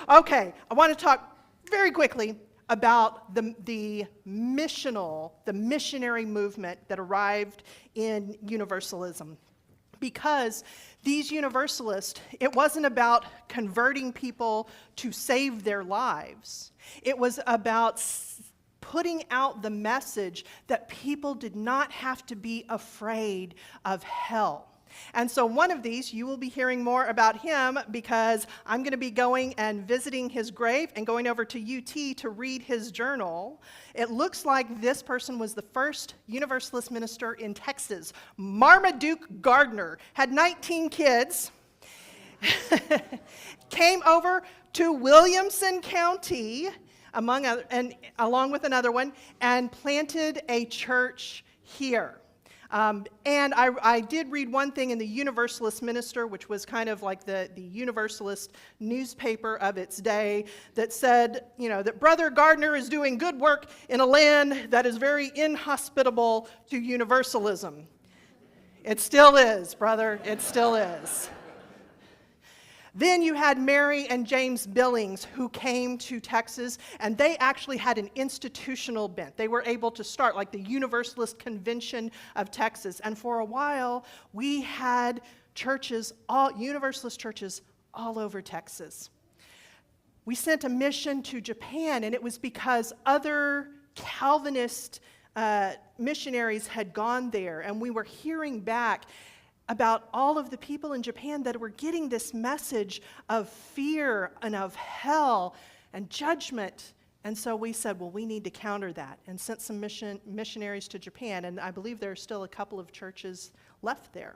Okay, I want to talk very quickly about the missionary movement that arrived in Universalism. Because these Universalists, it wasn't about converting people to save their lives. It was about putting out the message that people did not have to be afraid of hell. And so one of these, you will be hearing more about him because I'm going to be going and visiting his grave and going over to UT to read his journal. It looks like this person was the first Universalist minister in Texas. Marmaduke Gardner had 19 kids, came over to Williamson County, along with another one, and planted a church here. And I did read one thing in the Universalist Minister, which was kind of like the Universalist newspaper of its day, that said, that Brother Gardner is doing good work in a land that is very inhospitable to Universalism. It still is, brother. It still is. Then you had Mary and James Billings, who came to Texas, and they actually had an institutional bent. They were able to start like the Universalist Convention of Texas. And for a while, we had Universalist churches all over Texas. We sent a mission to Japan, and it was because other Calvinist missionaries had gone there, and we were hearing back about all of the people in Japan that were getting this message of fear and of hell and judgment. And so we said, well, we need to counter that, and sent some missionaries to Japan, and I believe there are still a couple of churches left there.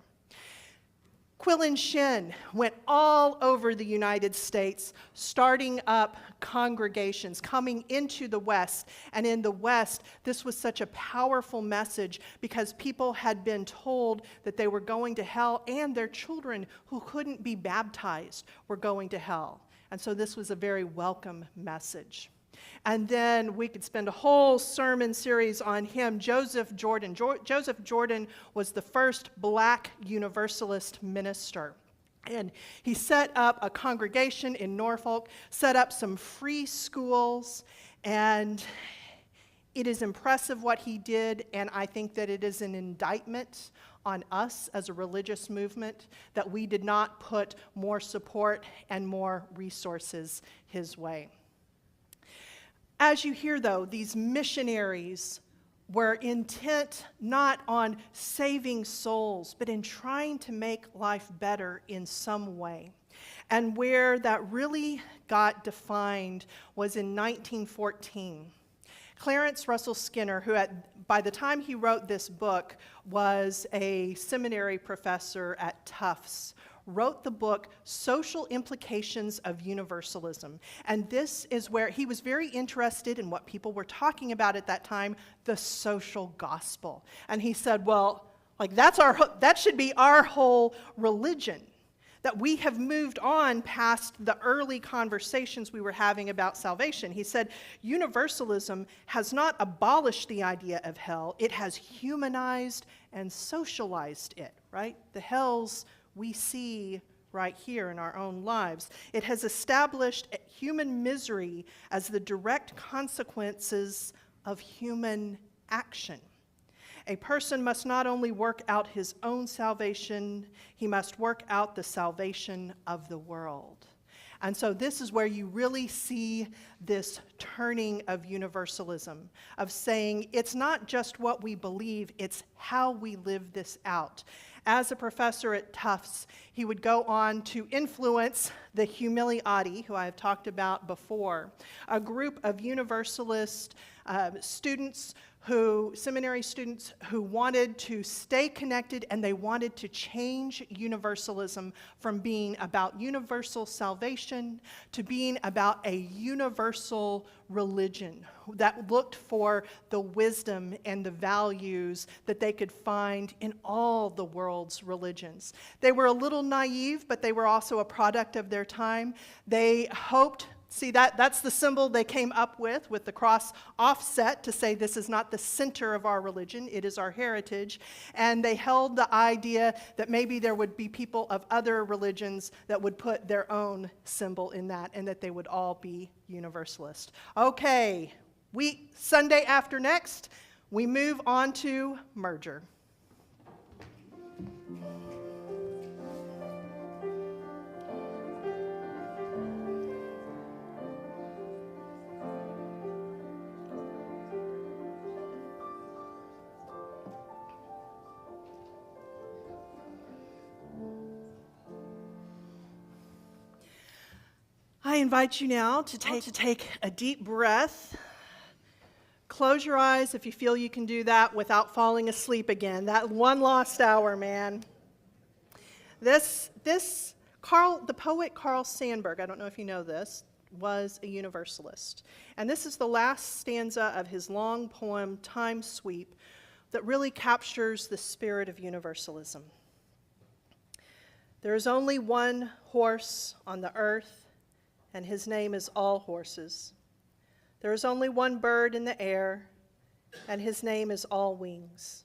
Quillen Shin went all over the United States, starting up congregations, coming into the West. And in the West, this was such a powerful message because people had been told that they were going to hell, and their children who couldn't be baptized were going to hell. And so this was a very welcome message. And then we could spend a whole sermon series on him, Joseph Jordan. Joseph Jordan was the first black Universalist minister. And he set up a congregation in Norfolk, set up some free schools, and it is impressive what he did, and I think that it is an indictment on us as a religious movement that we did not put more support and more resources his way. As you hear, though, these missionaries were intent not on saving souls, but in trying to make life better in some way. And where that really got defined was in 1914. Clarence Russell Skinner, who by the time he wrote this book was a seminary professor at Tufts, wrote the book Social Implications of Universalism. And this is where he was very interested in what people were talking about at that time, the social gospel. And he said, well, that should be our whole religion, that we have moved on past the early conversations we were having about salvation. He said, Universalism has not abolished the idea of hell, it has humanized and socialized it, right? The hells we see right here in our own lives. It has established human misery as the direct consequences of human action. A person must not only work out his own salvation, he must work out the salvation of the world. And so this is where you really see this turning of universalism, of saying it's not just what we believe, it's how we live this out. As a professor at Tufts, he would go on to influence the Humiliati, who I have talked about before, a group of Universalist seminary students who wanted to stay connected, and they wanted to change Universalism from being about universal salvation to being about a universal religion that looked for the wisdom and the values that they could find in all the world's religions. They were a little naive, but they were also a product of their time. They hoped, see, that's the symbol they came up with the cross offset to say this is not the center of our religion, it is our heritage. And they held the idea that maybe there would be people of other religions that would put their own symbol in that, and that they would all be Universalist. Okay, Sunday after next, we move on to merger. I invite you now to take a deep breath. Close your eyes if you feel you can do that without falling asleep again. That one lost hour, man. The poet Carl Sandburg, I don't know if you know this, was a Universalist. And this is the last stanza of his long poem, Time Sweep, that really captures the spirit of Universalism. There is only one horse on the earth, and his name is all horses. There is only one bird in the air, and his name is all wings.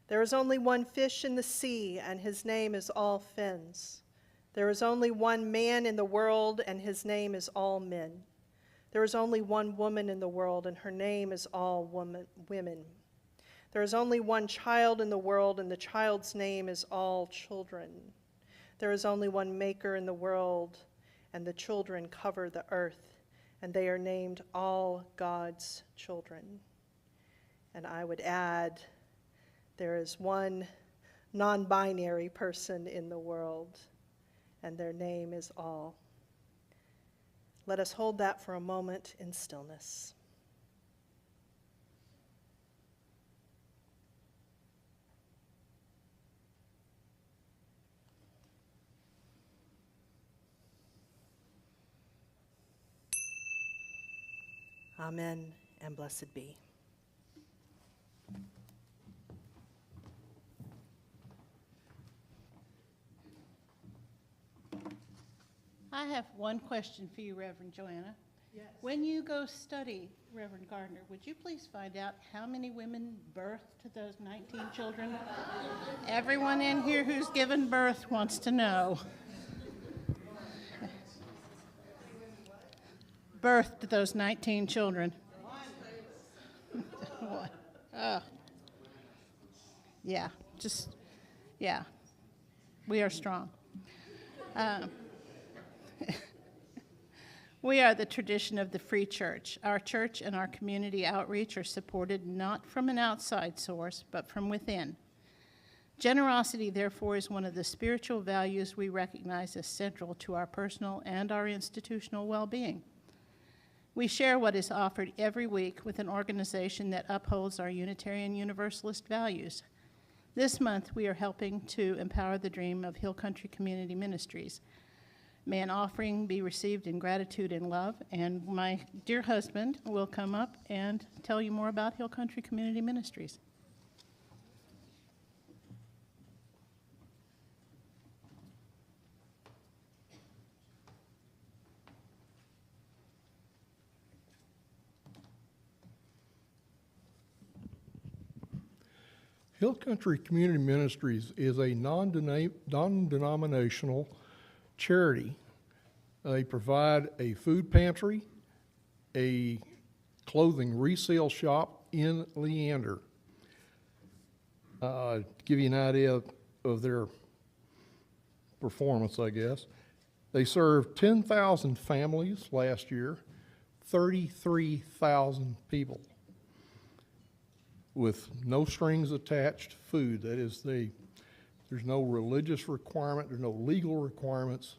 There is only one fish in the sea, and his name is all fins. There is only one man in the world, and his name is all men. There is only one woman in the world, and her name is all women. There is only one child in the world, and the child's name is all children. There is only one maker in the world, and the children cover the earth, and they are named all God's children. And I would add, there is one non-binary person in the world, and their name is all. Let us hold that for a moment in stillness. Amen, and blessed be. I have one question for you, Reverend Joanna. Yes. When you go study, Reverend Gardner, would you please find out how many women birthed those 19 children? Everyone in here who's given birth wants to know. Birthed those 19 children. Oh. Yeah, we are strong. We are the tradition of the Free Church. Our church and our community outreach are supported not from an outside source, but from within. Generosity, therefore, is one of the spiritual values we recognize as central to our personal and our institutional well-being. We share what is offered every week with an organization that upholds our Unitarian Universalist values. This month, we are helping to empower the dream of Hill Country Community Ministries. May an offering be received in gratitude and love, and my dear husband will come up and tell you more about Hill Country Community Ministries. Hill Country Community Ministries is a non-denominational charity. They provide a food pantry, a clothing resale shop in Leander. To give you an idea of their performance, I guess, they served 10,000 families last year, 33,000 people with no strings attached food. That is, there's no religious requirement, there's no legal requirements.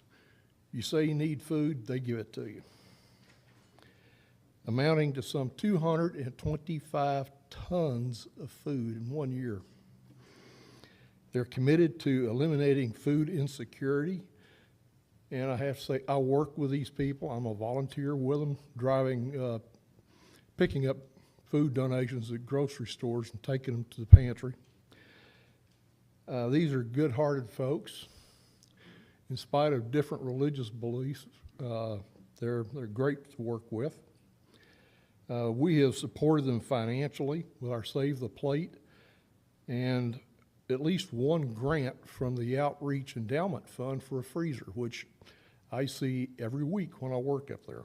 You say you need food, they give it to you. Amounting to some 225 tons of food in 1 year. They're committed to eliminating food insecurity. And I have to say, I work with these people. I'm a volunteer with them, picking up food donations at grocery stores and taking them to the pantry. These are good-hearted folks. In spite of different religious beliefs, they're great to work with. We have supported them financially with our Save the Plate and at least one grant from the Outreach Endowment Fund for a freezer, which I see every week when I work up there.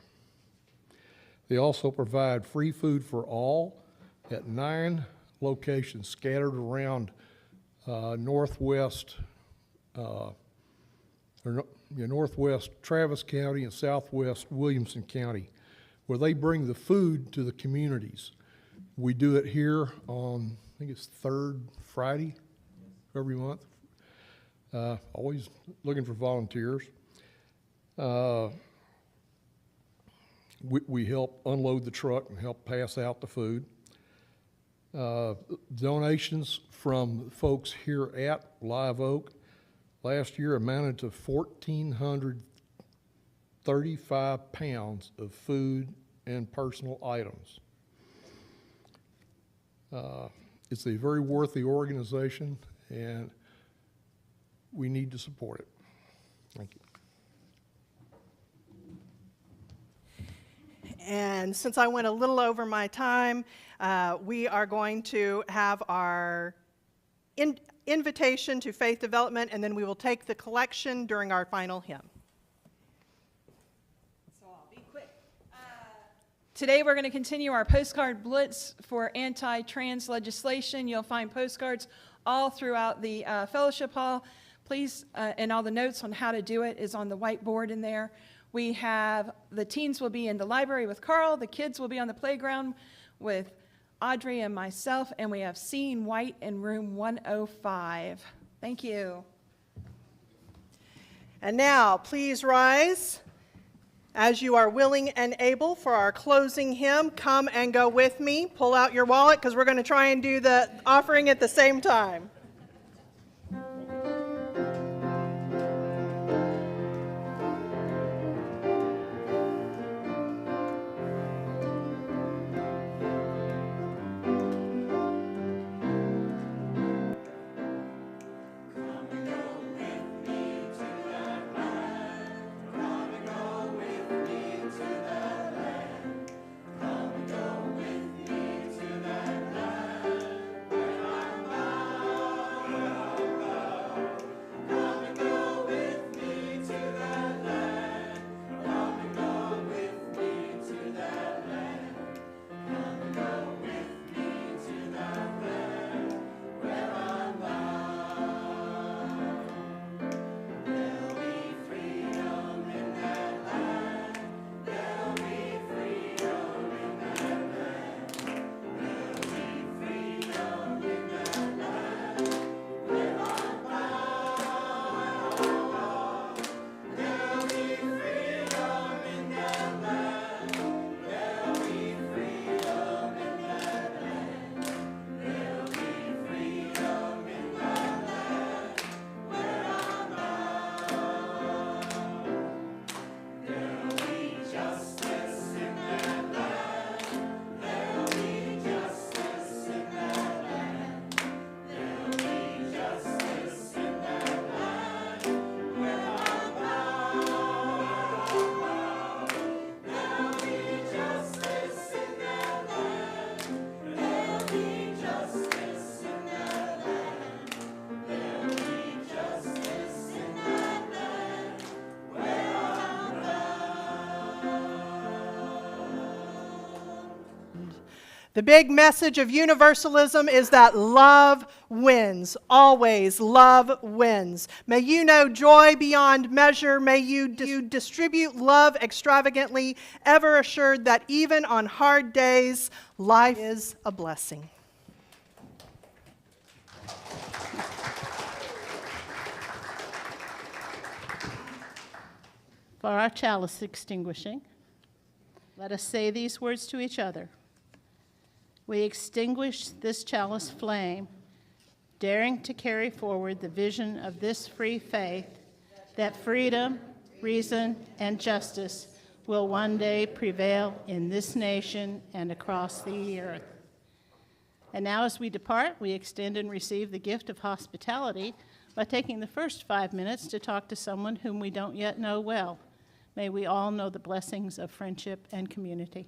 They also provide free food for all at 9 locations scattered around northwest Travis County and southwest Williamson County, where they bring the food to the communities. We do it here on, I think it's third Friday every month. Always looking for volunteers. We help unload the truck and help pass out the food. Donations from folks here at Live Oak last year amounted to 1,435 pounds of food and personal items. It's a very worthy organization, and we need to support it. Thank you. And since I went a little over my time, we are going to have our invitation to faith development, and then we will take the collection during our final hymn. So I'll be quick. Today we're going to continue our postcard blitz for anti-trans legislation. You'll find postcards all throughout the fellowship hall. Please, and all the notes on how to do it is on the whiteboard in there. We have, the teens will be in the library with Carl, the kids will be on the playground with Audrey and myself, and we have Seeing White in room 105. Thank you. And now, please rise as you are willing and able for our closing hymn. Come and go with me. Pull out your wallet because we're going to try and do the offering at the same time. The big message of Universalism is that love wins. Always, love wins. May you know joy beyond measure. May you distribute love extravagantly, ever assured that even on hard days, life is a blessing. For our chalice extinguishing, let us say these words to each other. We extinguish this chalice flame, daring to carry forward the vision of this free faith, that freedom, reason, and justice will one day prevail in this nation and across the earth. And now as we depart, we extend and receive the gift of hospitality by taking the first 5 minutes to talk to someone whom we don't yet know well. May we all know the blessings of friendship and community.